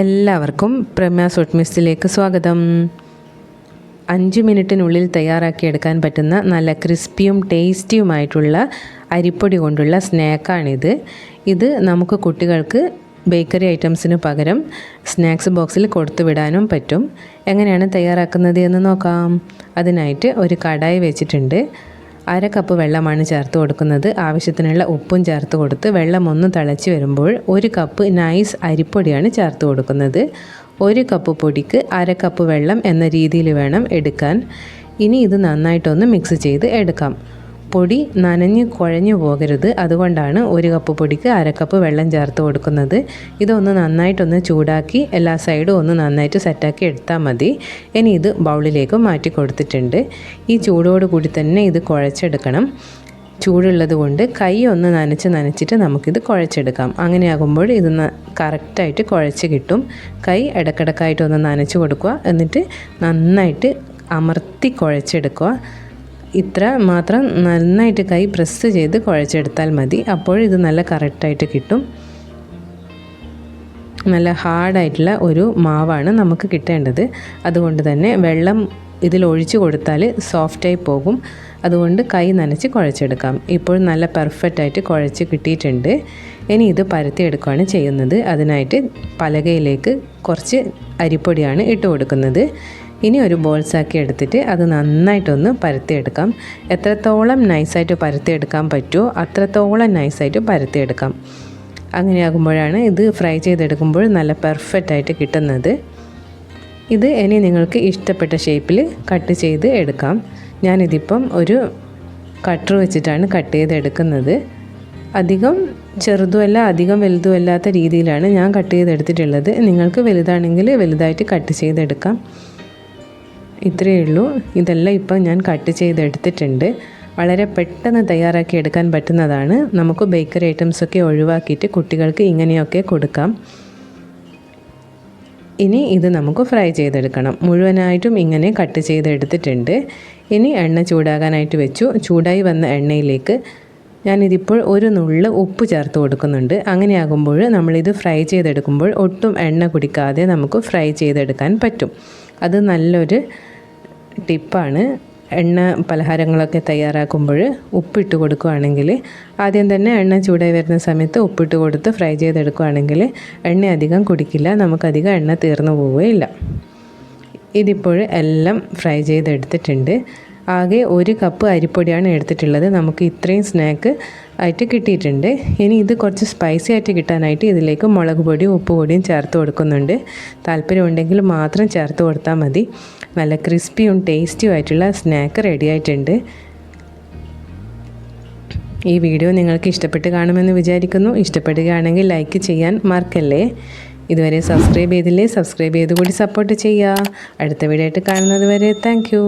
എല്ലാവർക്കും പ്രമ്യാസ് ഫുഡ് മിസ്റ്റിലേക്ക് സ്വാഗതം. 5 മിനിറ്റിനുള്ളിൽ തയ്യാറാക്കിയെടുക്കാൻ പറ്റുന്ന നല്ല ക്രിസ്പിയും ടേസ്റ്റിയുമായിട്ടുള്ള അരിപ്പൊടി കൊണ്ടുള്ള സ്നാക്കാണിത്. ഇത് നമുക്ക് കുട്ടികൾക്ക് ബേക്കറി ഐറ്റംസിന് പകരം സ്നാക്സ് ബോക്സിൽ കൊടുത്തു വിടാനും പറ്റും. എങ്ങനെയാണ് തയ്യാറാക്കുന്നത് എന്ന് നോക്കാം. അതിനായിട്ട് ഒരു കടായി വെച്ചിട്ടുണ്ട്. 1/2 കപ്പ് വെള്ളമാണ് ചേർത്ത് കൊടുക്കുന്നത്. ആവശ്യത്തിനുള്ള ഉപ്പും ചേർത്ത് കൊടുത്ത് വെള്ളം ഒന്ന് തിളച്ച് വരുമ്പോൾ 1 കപ്പ് നൈസ് അരിപ്പൊടിയാണ് ചേർത്ത് കൊടുക്കുന്നത്. 1 കപ്പ് പൊടിക്ക് 1/2 കപ്പ് വെള്ളം എന്ന രീതിയിൽ വേണം എടുക്കാൻ. ഇനി ഇത് നന്നായിട്ടൊന്ന് മിക്സ് ചെയ്ത് എടുക്കാം. പൊടി നനഞ്ഞ് കുഴഞ്ഞു പോകരുത്, അതുകൊണ്ടാണ് 1 കപ്പ് പൊടിക്ക് 1/2 കപ്പ് വെള്ളം ചേർത്ത് കൊടുക്കുന്നത്. ഇതൊന്ന് നന്നായിട്ടൊന്ന് ചൂടാക്കി എല്ലാ സൈഡും ഒന്ന് നന്നായിട്ട് സെറ്റാക്കി എടുത്താൽ മതി. ഇനി ഇത് ബൗളിലേക്ക് മാറ്റി കൊടുത്തിട്ടുണ്ട്. ഈ ചൂടോടുകൂടി തന്നെ ഇത് കുഴച്ചെടുക്കണം. ചൂടുള്ളത് കൊണ്ട് കൈ ഒന്ന് നനച്ചിട്ട് നമുക്കിത് കുഴച്ചെടുക്കാം. അങ്ങനെയാകുമ്പോൾ ഇത് കറക്റ്റായിട്ട് കുഴച്ച് കിട്ടും. കൈ ഇടയ്ക്കിടയ്ക്കായിട്ടൊന്ന് നനച്ച് കൊടുക്കുക, എന്നിട്ട് നന്നായിട്ട് അമർത്തി കുഴച്ചെടുക്കുക. ഇത്ര മാത്രം നന്നായിട്ട് കൈ പ്രസ് ചെയ്ത് കുഴച്ചെടുത്താൽ മതി. അപ്പോൾ ഇത് നല്ല കറക്റ്റായിട്ട് കിട്ടും. നല്ല ഹാർഡായിട്ടുള്ള ഒരു മാവാണ് നമുക്ക് കിട്ടേണ്ടത്. അതുകൊണ്ട് തന്നെ വെള്ളം ഇതിൽ ഒഴിച്ചു കൊടുത്താൽ സോഫ്റ്റായി പോകും. അതുകൊണ്ട് കൈ നനച്ച് കുഴച്ചെടുക്കാം. ഇപ്പോൾ നല്ല പെർഫെക്റ്റായിട്ട് കുഴച്ച് കിട്ടിയിട്ടുണ്ട്. ഇനി ഇത് പരത്തിയെടുക്കുകയാണ് ചെയ്യുന്നത്. അതിനായിട്ട് പലകയിലേക്ക് കുറച്ച് അരിപ്പൊടിയാണ് ഇട്ട് കൊടുക്കുന്നത്. ഇനി ഒരു ബോൾസാക്കി എടുത്തിട്ട് അത് നന്നായിട്ടൊന്ന് പരത്തിയെടുക്കാം. എത്രത്തോളം നൈസായിട്ട് പരത്തിയെടുക്കാൻ പറ്റുമോ അത്രത്തോളം നൈസായിട്ട് പരത്തിയെടുക്കാം. അങ്ങനെയാകുമ്പോഴാണ് ഇത് ഫ്രൈ ചെയ്തെടുക്കുമ്പോൾ നല്ല പെർഫെക്റ്റായിട്ട് കിട്ടുന്നത്. ഇത് ഇനി നിങ്ങൾക്ക് ഇഷ്ടപ്പെട്ട ഷേപ്പിൽ കട്ട് ചെയ്ത് എടുക്കാം. ഞാനിതിപ്പം ഒരു കട്ടർ വെച്ചിട്ടാണ് കട്ട് ചെയ്തെടുക്കുന്നത്. അധികം ചെറുതുമല്ല അധികം വലുതുമല്ലാത്ത രീതിയിലാണ് ഞാൻ കട്ട് ചെയ്തെടുത്തിട്ടുള്ളത്. നിങ്ങൾക്ക് വലുതാണെങ്കിൽ വലുതായിട്ട് കട്ട് ചെയ്തെടുക്കാം. ഇത്രയേ ഉള്ളൂ. ഇതെല്ലാം ഇപ്പം ഞാൻ കട്ട് ചെയ്തെടുത്തിട്ടുണ്ട്. വളരെ പെട്ടെന്ന് തയ്യാറാക്കി എടുക്കാൻ പറ്റുന്നതാണ്. നമുക്ക് ബേക്കറി ഐറ്റംസൊക്കെ ഒഴിവാക്കിയിട്ട് കുട്ടികൾക്ക് ഇങ്ങനെയൊക്കെ കൊടുക്കാം. ഇനി ഇത് നമുക്ക് ഫ്രൈ ചെയ്തെടുക്കണം. മുഴുവനായിട്ടും ഇങ്ങനെ കട്ട് ചെയ്തെടുത്തിട്ടുണ്ട്. ഇനി എണ്ണ ചൂടാകാനായിട്ട് വെച്ചു. ചൂടായി വന്ന എണ്ണയിലേക്ക് ഞാനിതിപ്പോൾ ഒരു നുള്ള് ഉപ്പ് ചേർത്ത് കൊടുക്കുന്നുണ്ട്. അങ്ങനെയാകുമ്പോൾ നമ്മളിത് ഫ്രൈ ചെയ്തെടുക്കുമ്പോൾ ഒട്ടും എണ്ണ കുടിക്കാതെ നമുക്ക് ഫ്രൈ ചെയ്തെടുക്കാൻ പറ്റും. അത് നല്ലൊരു ടിപ്പാണ്. എണ്ണ പലഹാരങ്ങളൊക്കെ തയ്യാറാക്കുമ്പോൾ ഉപ്പിട്ട് കൊടുക്കുകയാണെങ്കിൽ ആദ്യം തന്നെ എണ്ണ ചൂടായി വരുന്ന സമയത്ത് ഉപ്പിട്ട് കൊടുത്ത് ഫ്രൈ ചെയ്തെടുക്കുകയാണെങ്കിൽ എണ്ണ അധികം കുടിക്കില്ല, നമുക്കധികം എണ്ണ തീർന്നു പോവുകയില്ല. ഇതിപ്പോൾ എല്ലാം ഫ്രൈ ചെയ്തെടുത്തിട്ടുണ്ട്. ആകെ 1 കപ്പ് അരിപ്പൊടിയാണ് എടുത്തിട്ടുള്ളത്. നമുക്ക് ഇത്രയും സ്നാക്ക് ആയിട്ട് കിട്ടിയിട്ടുണ്ട്. ഇനി ഇത് കുറച്ച് സ്പൈസി ആയിട്ട് കിട്ടാനായിട്ട് ഇതിലേക്ക് മുളക് പൊടിയും ഉപ്പ് പൊടിയും ചേർത്ത് കൊടുക്കുന്നുണ്ട്. താല്പര്യമുണ്ടെങ്കിൽ മാത്രം ചേർത്ത് കൊടുത്താൽ മതി. നല്ല ക്രിസ്പിയും ടേസ്റ്റിയും ആയിട്ടുള്ള സ്നാക്ക് റെഡി ആയിട്ടുണ്ട്. ഈ വീഡിയോ നിങ്ങൾക്ക് ഇഷ്ടപ്പെട്ട് കാണുമെന്ന് വിചാരിക്കുന്നു. ഇഷ്ടപ്പെടുകയാണെങ്കിൽ ലൈക്ക് ചെയ്യാൻ മറക്കല്ലേ. ഇതുവരെ സബ്സ്ക്രൈബ് ചെയ്തില്ലേ, സബ്സ്ക്രൈബ് ചെയ്ത് കൂടി സപ്പോർട്ട് ചെയ്യുക. അടുത്ത വീഡിയോ ആയിട്ട് കാണുന്നത് വരെ താങ്ക് യു.